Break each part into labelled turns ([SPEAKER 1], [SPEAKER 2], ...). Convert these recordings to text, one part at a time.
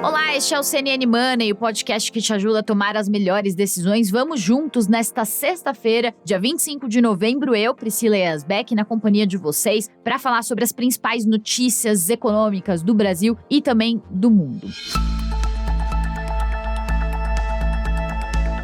[SPEAKER 1] Olá, este é o CNN Money, o podcast que te ajuda a tomar as melhores decisões. Vamos juntos nesta sexta-feira, dia 25 de novembro, eu, Priscila Yasbeck, na companhia de vocês, para falar sobre as principais notícias econômicas do Brasil e também do mundo.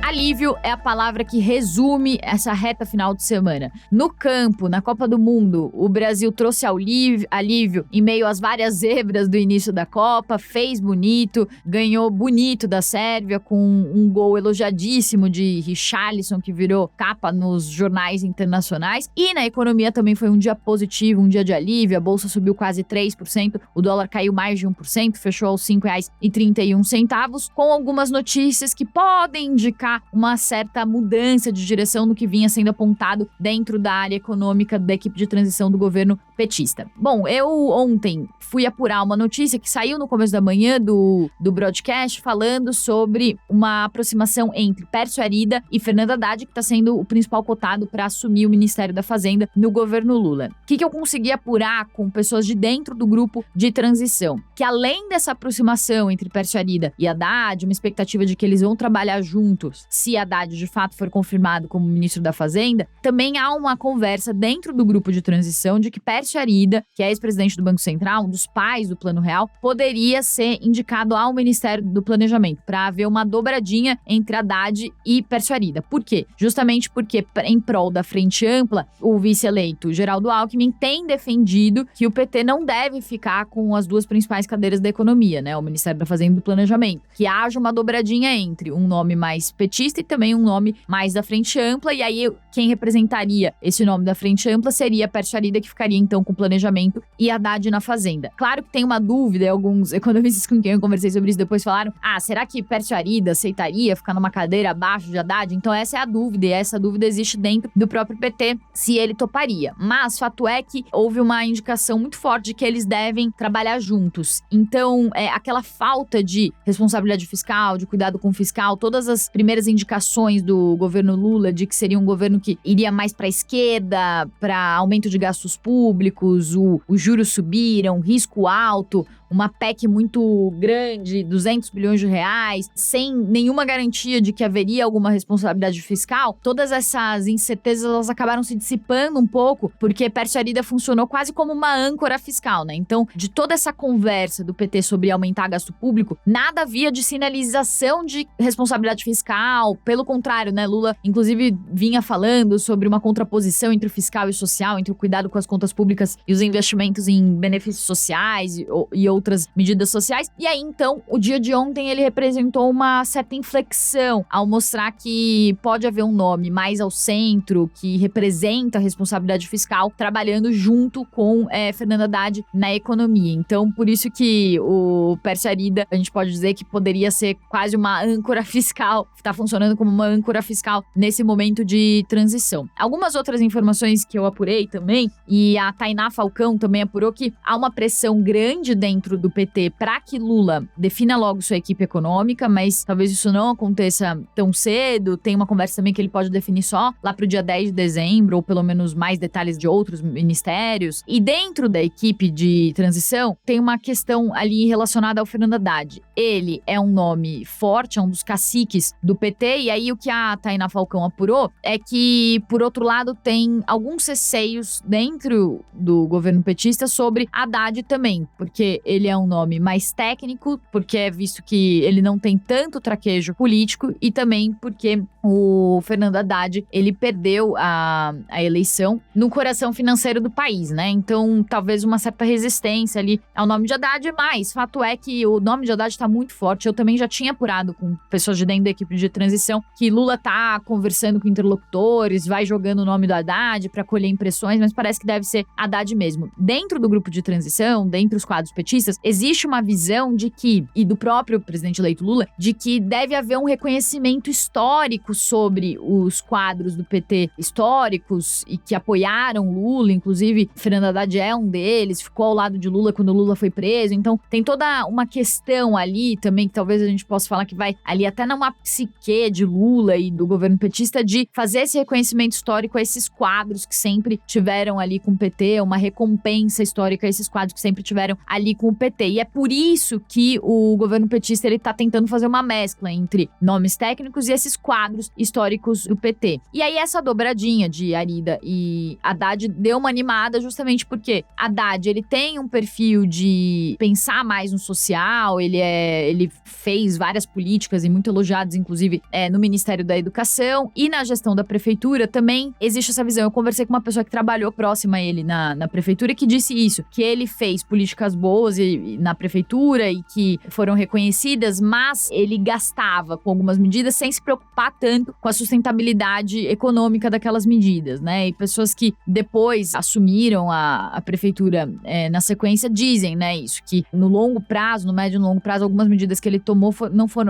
[SPEAKER 1] Alívio é a palavra que resume essa reta final de semana. No campo, na Copa do Mundo, o Brasil trouxe alívio em meio às várias zebras do início da Copa, fez bonito, ganhou bonito da Sérvia com um gol elogiadíssimo de Richarlison, que virou capa nos jornais internacionais. E na economia também foi um dia positivo, um dia de alívio, a bolsa subiu quase 3%, o dólar caiu mais de 1%, fechou aos R$ 5,31, com algumas notícias que podem indicar uma certa mudança de direção no que vinha sendo apontado dentro da área econômica da equipe de transição do governo petista. Bom, eu ontem fui apurar uma notícia que saiu no começo da manhã do broadcast falando sobre uma aproximação entre Pércio Arida e Fernando Haddad, que está sendo o principal cotado para assumir o Ministério da Fazenda no governo Lula. O que eu consegui apurar com pessoas de dentro do grupo de transição? Que além dessa aproximação entre Pércio Arida e Haddad, uma expectativa de que eles vão trabalhar juntos, se Haddad de fato for confirmado como ministro da Fazenda, também há uma conversa dentro do grupo de transição de que Pércio Arida, que é ex-presidente do Banco Central, um dos pais do Plano Real, poderia ser indicado ao Ministério do Planejamento, para haver uma dobradinha entre Haddad e Pércio Arida. Por quê? Justamente porque, em prol da Frente Ampla, o vice-eleito Geraldo Alckmin tem defendido que o PT não deve ficar com as duas principais cadeiras da economia, né? O Ministério da Fazenda e do Planejamento. Que haja uma dobradinha entre um nome mais petista e também um nome mais da Frente Ampla, e aí quem representaria esse nome da Frente Ampla seria Pércio Arida, que ficaria então com o Planejamento, e Haddad na Fazenda. Claro que tem uma dúvida, e alguns economistas com quem eu conversei sobre isso depois falaram, será que Pércio Arida aceitaria ficar numa cadeira abaixo de Haddad? Então essa é a dúvida, e essa dúvida existe dentro do próprio PT, se ele toparia. Mas fato é que houve uma indicação muito forte de que eles devem trabalhar juntos. Então, aquela falta de responsabilidade fiscal, de cuidado com o fiscal, todas as primeiras indicações do governo Lula de que seria um governo que iria mais para a esquerda, para aumento de gastos públicos, os juros subiram, risco alto, uma PEC muito grande, 200 bilhões de reais, sem nenhuma garantia de que haveria alguma responsabilidade fiscal, todas essas incertezas elas acabaram se dissipando um pouco, porque Pércio Arida funcionou quase como uma âncora fiscal, né? Então, de toda essa conversa do PT sobre aumentar gasto público, nada havia de sinalização de responsabilidade fiscal, pelo contrário, né? Lula, inclusive, vinha falando sobre uma contraposição entre o fiscal e o social, entre o cuidado com as contas públicas e os investimentos em benefícios sociais e outras medidas sociais. E aí, então, o dia de ontem ele representou uma certa inflexão ao mostrar que pode haver um nome mais ao centro, que representa a responsabilidade fiscal, trabalhando junto com Fernando Haddad na economia. Então, por isso que o Pércio Arida, a gente pode dizer que poderia ser quase uma âncora fiscal, está funcionando como uma âncora fiscal nesse momento de transição. Algumas outras informações que eu apurei também, e a Tainá Falcão também apurou que há uma pressão grande dentro do PT para que Lula defina logo sua equipe econômica, mas talvez isso não aconteça tão cedo. Tem uma conversa também que ele pode definir só lá pro dia 10 de dezembro, ou pelo menos mais detalhes de outros ministérios. E dentro da equipe de transição, tem uma questão ali relacionada ao Fernando Haddad. Ele é um nome forte, é um dos caciques do PT, e aí o que a Tainá Falcão apurou é que, por outro lado, tem alguns receios dentro do governo petista sobre Haddad também, porque ele é um nome mais técnico, porque é visto que ele não tem tanto traquejo político, e também porque o Fernando Haddad, ele perdeu a eleição no coração financeiro do país, né? Então, talvez uma certa resistência ali ao nome de Haddad, mas fato é que o nome de Haddad está muito forte. Eu também já tinha apurado com pessoas de dentro da equipe de transição que Lula tá conversando com interlocutores, vai jogando o nome do Haddad para colher impressões, mas parece que deve ser Haddad mesmo. Dentro do grupo de transição, dentre os quadros petistas, existe uma visão de que, e do próprio presidente eleito Lula, de que deve haver um reconhecimento histórico sobre os quadros do PT históricos e que apoiaram Lula, inclusive Fernando Haddad é um deles, ficou ao lado de Lula quando Lula foi preso. Então tem toda uma questão ali também que talvez a gente possa falar que vai ali até numa psique de Lula e do governo petista de fazer esse reconhecimento histórico a esses quadros que sempre tiveram ali com o PT, uma recompensa histórica a esses quadros que sempre tiveram ali com o PT. E é por isso que o governo petista ele tá tentando fazer uma mescla entre nomes técnicos e esses quadros históricos do PT. E aí essa dobradinha de Arida e Haddad deu uma animada justamente porque Haddad, ele tem um perfil de pensar mais no social, ele fez várias políticas e muito elogiadas, inclusive, no Ministério da Educação e na gestão da prefeitura também existe essa visão. Eu conversei com uma pessoa que trabalhou próxima a ele na prefeitura que disse isso, que ele fez políticas boas na prefeitura e que foram reconhecidas, mas ele gastava com algumas medidas sem se preocupar tanto com a sustentabilidade econômica daquelas medidas, né? E pessoas que depois assumiram a prefeitura na sequência dizem, né, isso, que no longo prazo, no médio e no longo prazo, algumas medidas que ele tomou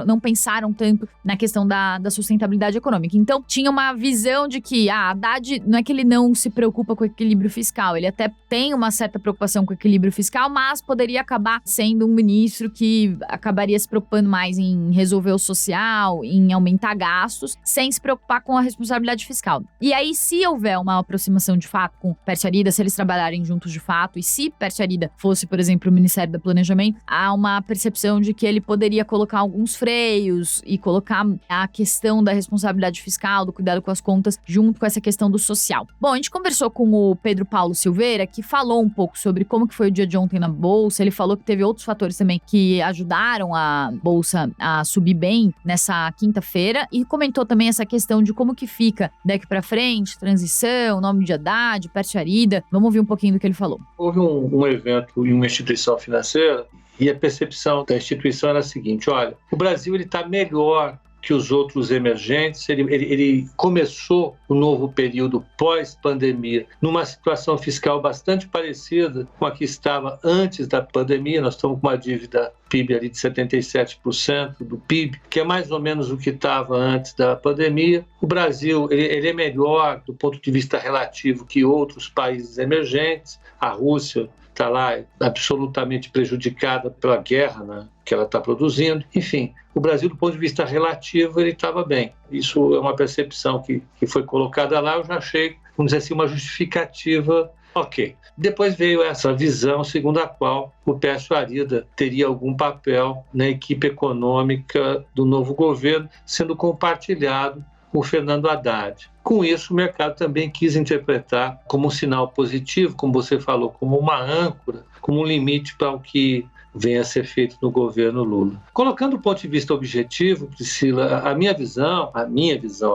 [SPEAKER 1] não pensaram tanto na questão da sustentabilidade econômica. Então, tinha uma visão de que Haddad, não é que ele não se preocupa com o equilíbrio fiscal, ele até tem uma certa preocupação com o equilíbrio fiscal, mas poderia acabar sendo um ministro que acabaria se preocupando mais em resolver o social, em aumentar gastos, sem se preocupar com a responsabilidade fiscal. E aí, se houver uma aproximação de fato com Pércio Arida, se eles trabalharem juntos de fato, e se Pércio Arida fosse, por exemplo, o Ministério do Planejamento, há uma percepção de que ele poderia colocar alguns freios e colocar a questão da responsabilidade fiscal, do cuidado com as contas, junto com essa questão do social. Bom, a gente conversou com o Pedro Paulo Silveira, que falou um pouco sobre como que foi o dia de ontem na Bolsa. Ele falou que teve outros fatores também que ajudaram a Bolsa a subir bem nessa quinta-feira e comentou também essa questão de como que fica daqui pra frente, transição, nome de Haddad, Pércio Arida. Vamos ouvir um pouquinho do que ele falou.
[SPEAKER 2] Houve um evento em uma instituição financeira e a percepção da instituição era a seguinte: olha, o Brasil está melhor que os outros emergentes, ele começou o novo período pós-pandemia numa situação fiscal bastante parecida com a que estava antes da pandemia. Nós estamos com uma dívida PIB ali de 77% do PIB, que é mais ou menos o que estava antes da pandemia. O Brasil ele é melhor do ponto de vista relativo que outros países emergentes. A Rússia está lá absolutamente prejudicada pela guerra, né, que ela está produzindo. Enfim, o Brasil, do ponto de vista relativo, ele estava bem. Isso é uma percepção que foi colocada lá. Eu já achei, vamos dizer assim, uma justificativa. Ok. Depois veio essa visão segundo a qual o Pércio Arida teria algum papel na equipe econômica do novo governo, sendo compartilhado com o Fernando Haddad. Com isso, o mercado também quis interpretar como um sinal positivo, como você falou, como uma âncora, como um limite para o que venha a ser feito no governo Lula. Colocando do ponto de vista objetivo, Priscila, a minha visão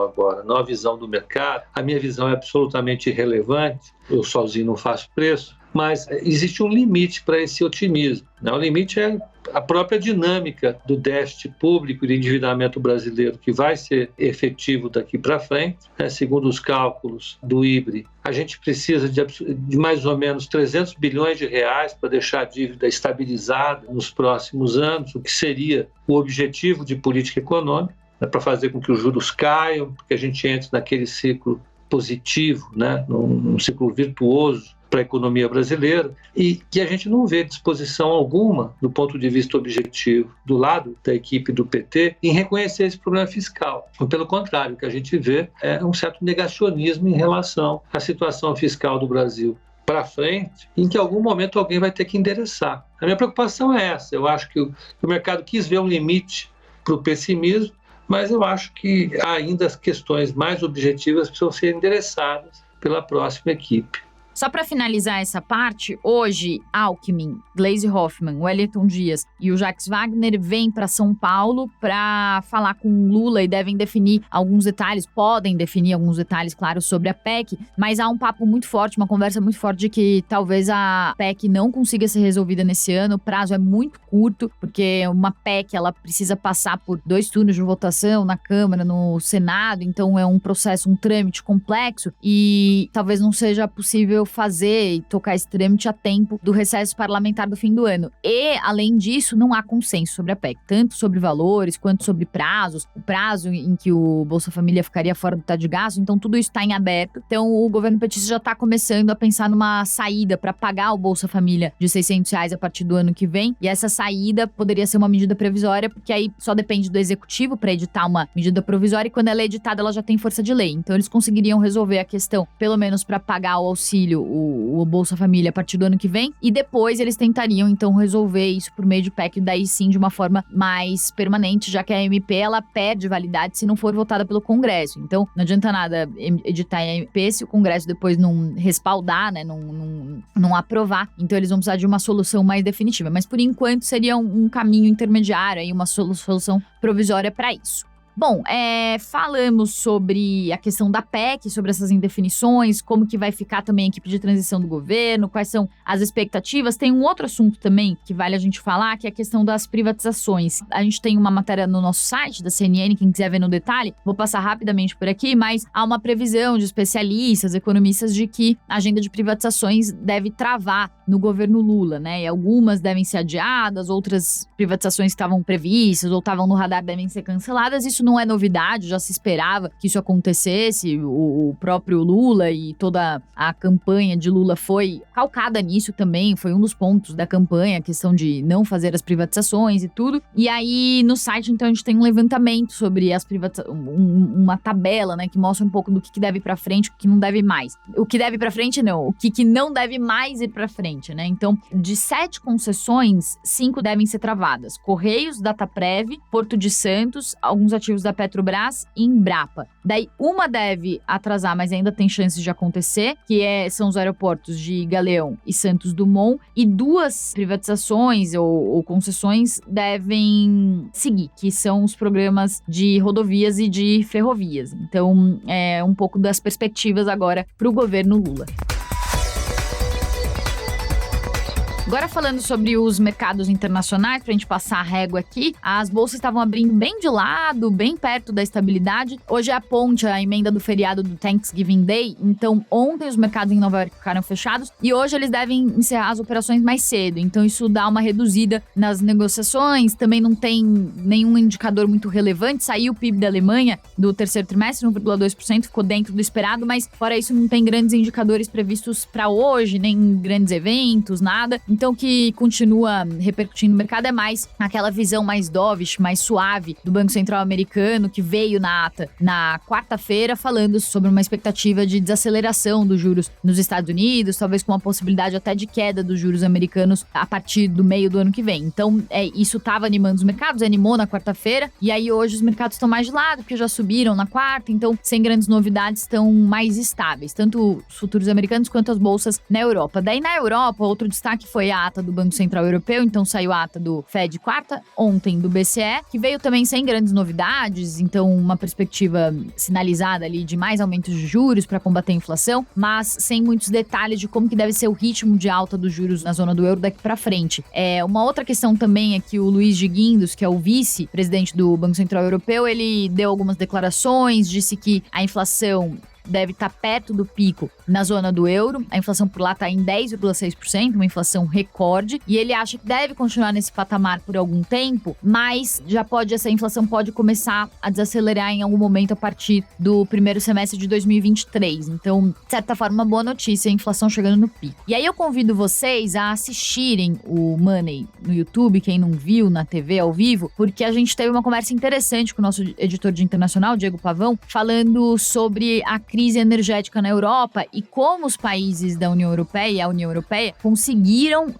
[SPEAKER 2] agora, não a visão do mercado, a minha visão é absolutamente irrelevante, eu sozinho não faço preço, mas existe um limite para esse otimismo, né? O limite é a própria dinâmica do déficit público e do endividamento brasileiro, que vai ser efetivo daqui para frente, né? Segundo os cálculos do IBRE, a gente precisa de mais ou menos 300 bilhões de reais para deixar a dívida estabilizada nos próximos anos, o que seria o objetivo de política econômica, né? Para fazer com que os juros caiam, que a gente entre naquele ciclo positivo, né? Num ciclo virtuoso para a economia brasileira, e que a gente não vê disposição alguma, do ponto de vista objetivo, do lado da equipe do PT, em reconhecer esse problema fiscal. Pelo contrário, o que a gente vê é um certo negacionismo em relação à situação fiscal do Brasil para frente, em que em algum momento alguém vai ter que endereçar. A minha preocupação é essa. Eu acho que o mercado quis ver um limite para o pessimismo, mas eu acho que ainda as questões mais objetivas precisam ser endereçadas pela próxima equipe.
[SPEAKER 1] Só para finalizar essa parte, hoje Alckmin, Gleisi Hoffmann, Wellington Dias e o Jacques Wagner vêm para São Paulo para falar com Lula e devem definir alguns detalhes, podem definir alguns detalhes, claro, sobre a PEC, mas há um papo muito forte, uma conversa muito forte de que talvez a PEC não consiga ser resolvida nesse ano, o prazo é muito curto, porque uma PEC ela precisa passar por 2 turnos de votação na Câmara, no Senado, então é um processo, um trâmite complexo e talvez não seja possível possível fazer e tocar esse trâmite a tempo do recesso parlamentar do fim do ano. E, além disso, não há consenso sobre a PEC, tanto sobre valores quanto sobre prazos, o prazo em que o Bolsa Família ficaria fora do teto de gasto, então tudo isso está em aberto. Então o governo petista já está começando a pensar numa saída para pagar o Bolsa Família de R$600 a partir do ano que vem, e essa saída poderia ser uma medida provisória, porque aí só depende do executivo para editar uma medida provisória, e quando ela é editada ela já tem força de lei. Então eles conseguiriam resolver a questão, pelo menos para pagar o auxílio, o Bolsa Família a partir do ano que vem, e depois eles tentariam então resolver isso por meio de PEC, daí sim de uma forma mais permanente, já que a MP ela perde validade se não for votada pelo Congresso. Então não adianta nada editar a MP se o Congresso depois não respaldar, né, não aprovar. Então eles vão precisar de uma solução mais definitiva, mas por enquanto seria um caminho intermediário aí, uma solução provisória para isso. Bom, falamos sobre a questão da PEC, sobre essas indefinições, como que vai ficar também a equipe de transição do governo, quais são as expectativas. Tem um outro assunto também que vale a gente falar, que é a questão das privatizações. A gente tem uma matéria no nosso site da CNN, quem quiser ver no detalhe, vou passar rapidamente por aqui, mas há uma previsão de especialistas, economistas, de que a agenda de privatizações deve travar no governo Lula, né? E algumas devem ser adiadas, outras privatizações que estavam previstas ou estavam no radar devem ser canceladas. Isso não é novidade, já se esperava que isso acontecesse. O próprio Lula e toda a campanha de Lula foi calcada nisso também, foi um dos pontos da campanha, a questão de não fazer as privatizações e tudo. E aí no site, então, a gente tem um levantamento sobre as privatizações, uma tabela, né, que mostra um pouco do que deve ir pra frente, o que não deve mais. O que deve ir pra frente, não. O que não deve mais ir pra frente, né? Então, de 7 concessões, 5 devem ser travadas. Correios, Dataprev, Porto de Santos, alguns ativos da Petrobras e Embrapa. Daí, uma deve atrasar, mas ainda tem chances de acontecer, que são os aeroportos de Galeão e Santos Dumont, e 2 privatizações ou concessões devem seguir, que são os programas de rodovias e de ferrovias. Então, é um pouco das perspectivas agora para o governo Lula. Agora falando sobre os mercados internacionais, pra gente passar a régua aqui, as bolsas estavam abrindo bem de lado, bem perto da estabilidade. Hoje é a ponte, a emenda do feriado do Thanksgiving Day, então ontem os mercados em Nova York ficaram fechados e hoje eles devem encerrar as operações mais cedo, então isso dá uma reduzida nas negociações. Também não tem nenhum indicador muito relevante, saiu o PIB da Alemanha do terceiro trimestre, 1,2%, ficou dentro do esperado, mas fora isso não tem grandes indicadores previstos para hoje, nem grandes eventos, nada. Então, o que continua repercutindo no mercado é mais aquela visão mais dovish, mais suave do Banco Central americano, que veio na ata na quarta-feira falando sobre uma expectativa de desaceleração dos juros nos Estados Unidos, talvez com uma possibilidade até de queda dos juros americanos a partir do meio do ano que vem. Então, isso estava animando os mercados, animou na quarta-feira, e aí hoje os mercados estão mais de lado, porque já subiram na quarta, então, sem grandes novidades, estão mais estáveis, tanto os futuros americanos quanto as bolsas na Europa. Daí, na Europa, outro destaque foi a ata do Banco Central Europeu, então saiu a ata do Fed quarta, ontem do BCE, que veio também sem grandes novidades, então uma perspectiva sinalizada ali de mais aumentos de juros para combater a inflação, mas sem muitos detalhes de como que deve ser o ritmo de alta dos juros na zona do euro daqui para frente. Uma outra questão também é que o Luiz de Guindos, que é o vice-presidente do Banco Central Europeu, ele deu algumas declarações, disse que a inflação deve estar perto do pico na zona do euro. A inflação por lá está em 10,6%, uma inflação recorde, e ele acha que deve continuar nesse patamar por algum tempo, mas essa inflação pode começar a desacelerar em algum momento a partir do primeiro semestre de 2023. Então, de certa forma, uma boa notícia, a inflação chegando no pico. E aí eu convido vocês a assistirem o Money no YouTube, quem não viu na TV ao vivo, porque a gente teve uma conversa interessante com o nosso editor de internacional, Diego Pavão, falando sobre a crise energética na Europa e como os países da União Europeia e a União Europeia conseguiram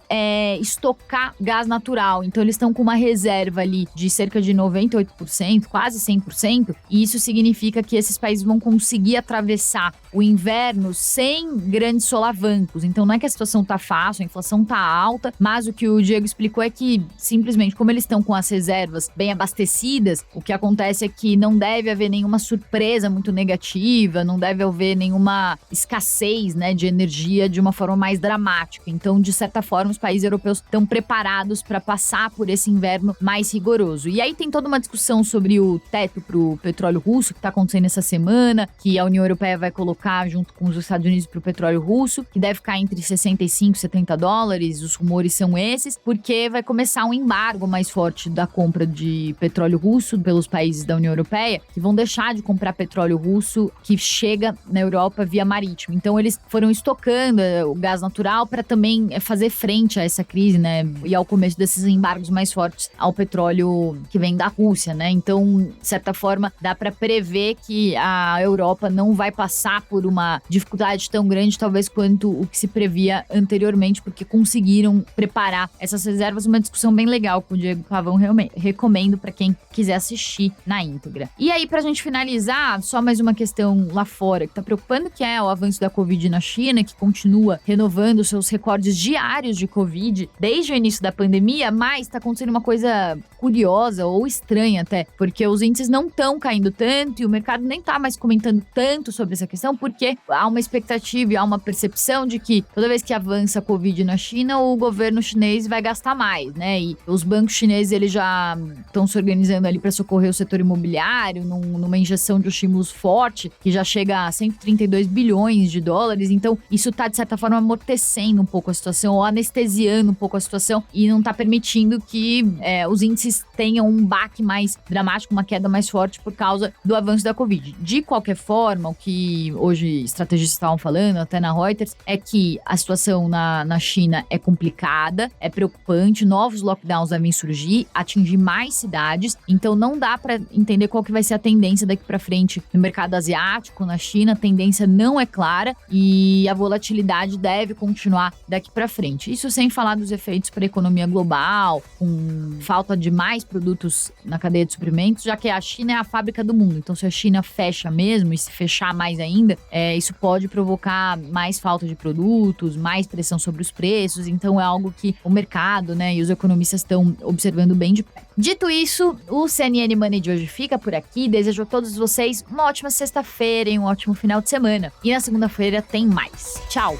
[SPEAKER 1] estocar gás natural. Então eles estão com uma reserva ali de cerca de 98%, quase 100%, e isso significa que esses países vão conseguir atravessar o inverno sem grandes solavancos. Então não é que a situação tá fácil, a inflação tá alta, mas o que o Diego explicou é que simplesmente como eles estão com as reservas bem abastecidas, o que acontece é que não deve haver nenhuma surpresa muito negativa, não deve haver nenhuma escassez, né, de energia de uma forma mais dramática. Então, de certa forma, os países europeus estão preparados para passar por esse inverno mais rigoroso. E aí tem toda uma discussão sobre o teto para o petróleo russo que está acontecendo essa semana, que a União Europeia vai colocar junto com os Estados Unidos para o petróleo russo, que deve ficar entre 65 e 70 dólares, os rumores são esses, porque vai começar um embargo mais forte da compra de petróleo russo pelos países da União Europeia, que vão deixar de comprar petróleo russo que chega na Europa via marítimo. Então eles foram estocando o gás natural para também fazer frente a essa crise, né, e ao começo desses embargos mais fortes ao petróleo que vem da Rússia, né? Então, de certa forma, dá para prever que a Europa não vai passar por uma dificuldade tão grande, talvez, quanto o que se previa anteriormente, porque conseguiram preparar essas reservas. Uma discussão bem legal com o Diego Pavão, realmente recomendo para quem quiser assistir na íntegra. E aí, pra gente finalizar, só mais uma questão lá fora que tá preocupando, que é o avanço da Covid na China, que continua renovando seus recordes diários de Covid desde o início da pandemia, mas tá acontecendo uma coisa curiosa ou estranha até, porque os índices não estão caindo tanto e o mercado nem tá mais comentando tanto sobre essa questão, porque há uma expectativa e há uma percepção de que toda vez que avança a Covid na China, o governo chinês vai gastar mais, né? E os bancos chineses, eles já estão se organizando ali para socorrer o setor imobiliário, numa injeção de estímulos forte, que já chega a 132 bilhões de dólares. Então, isso tá, de certa forma, amortecendo um pouco a situação, ou anestesiando um pouco a situação, e não tá permitindo que os índices tenham um baque mais dramático, uma queda mais forte por causa do avanço da Covid. De qualquer forma, o que hoje estrategistas estavam falando, até na Reuters, é que a situação na China é complicada, é preocupante, novos lockdowns devem surgir, atingir mais cidades, então não dá para entender qual que vai ser a tendência daqui para frente no mercado asiático, na China. A tendência não é clara e a volatilidade deve continuar daqui para frente. Isso sem falar dos efeitos para a economia global, com falta de mais produtos na cadeia de suprimentos, já que a China é a fábrica do mundo. Então, se a China fecha mesmo, e se fechar mais ainda, isso pode provocar mais falta de produtos, mais pressão sobre os preços. Então, é algo que o mercado, né, e os economistas estão observando bem de perto. Dito isso, o CNN Money de hoje fica por aqui. Desejo a todos vocês uma ótima sexta-feira e um ótimo final de semana. E na segunda-feira tem mais. Tchau!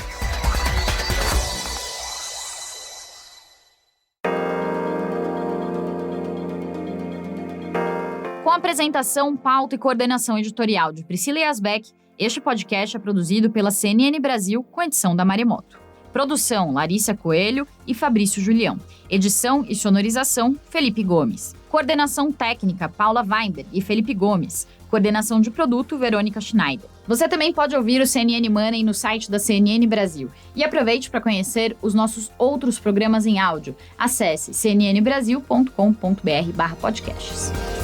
[SPEAKER 1] Com apresentação, pauta e coordenação editorial de Priscila Yasbeck, este podcast é produzido pela CNN Brasil com edição da Maremoto. Produção, Larissa Coelho e Fabrício Julião. Edição e sonorização, Felipe Gomes. Coordenação técnica, Paula Weinberg e Felipe Gomes. Coordenação de produto, Verônica Schneider. Você também pode ouvir o CNN Money no site da CNN Brasil. E aproveite para conhecer os nossos outros programas em áudio. Acesse cnnbrasil.com.br/podcasts.